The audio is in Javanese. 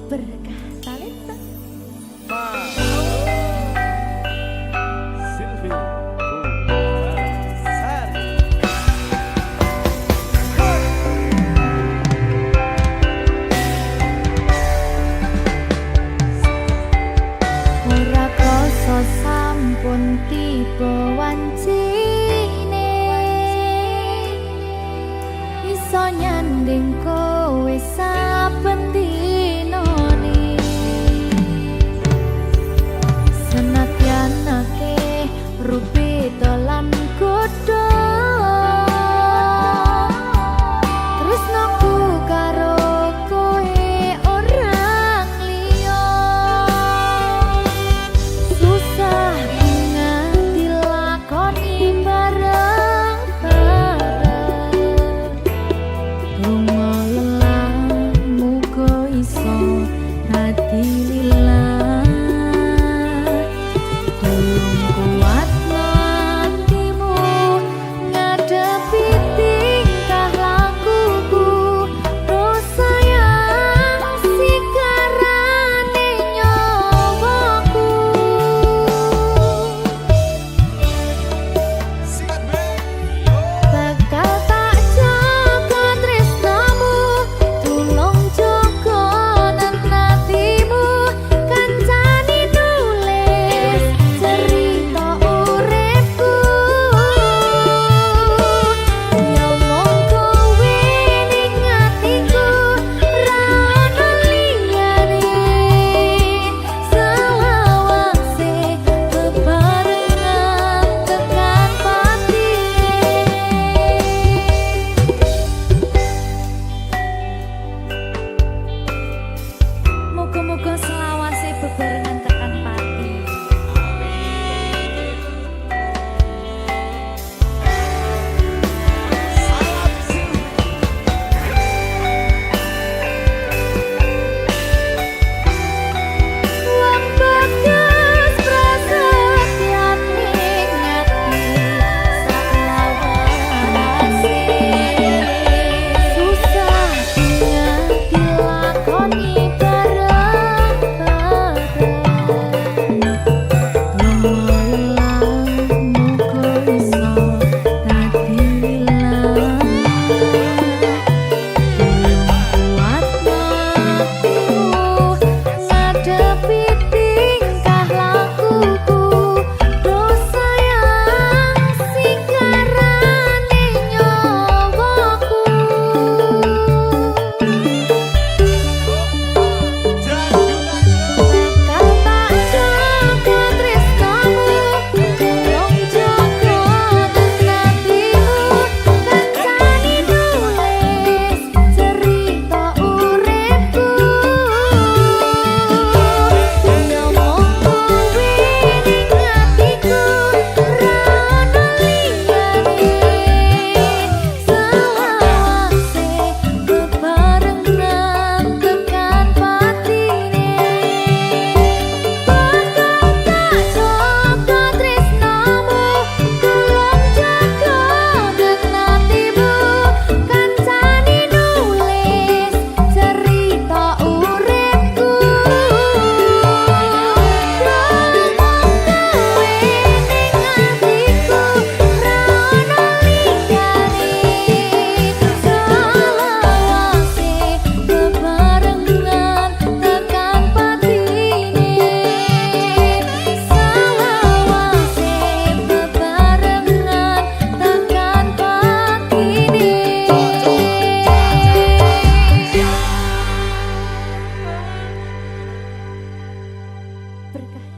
Berkah talenta. Ora krasa sampun tiba wancine iso nyanding kowe saben dinane senadyan akeh rupi dolan godho tresnaku karo kowe orang liya susah nganti lakoni bareng-bareng donga lelah muga iso dadi lillah tulung kuatno atimu ngadepi tingkah lakuku dosa yang sikarane nyawaku bakal tak jaga tresnamu tulung jaga nanatimu kancani nulis cerita uripku ya mong kowe ning atiku ra ono liyane selawase bebarengan tekan patine muga-muga selawase bebarengan tekan pati. Wong bagas prasetyan ning ati salawase susah nganti lakoni bareng-bareng lumalang muga iso dadi lillah kuatno atimu ngadepi tingkah lakuku dosa yang sikarane nyawaku bakal tak jaga tresnamu tulung jaga nanatimu kancani nulis cerita uripku ya mong kowe ning atiku ra ono liyane selawase bebarengan tekan patine bakal tak jaga tresnamu tulung jaga nanatimu kancani nulis cerita uripku ya mong kowe ning atiku ra ono liyane selawase bebarengan tekan patine selawase bebarengan tekan patine berkah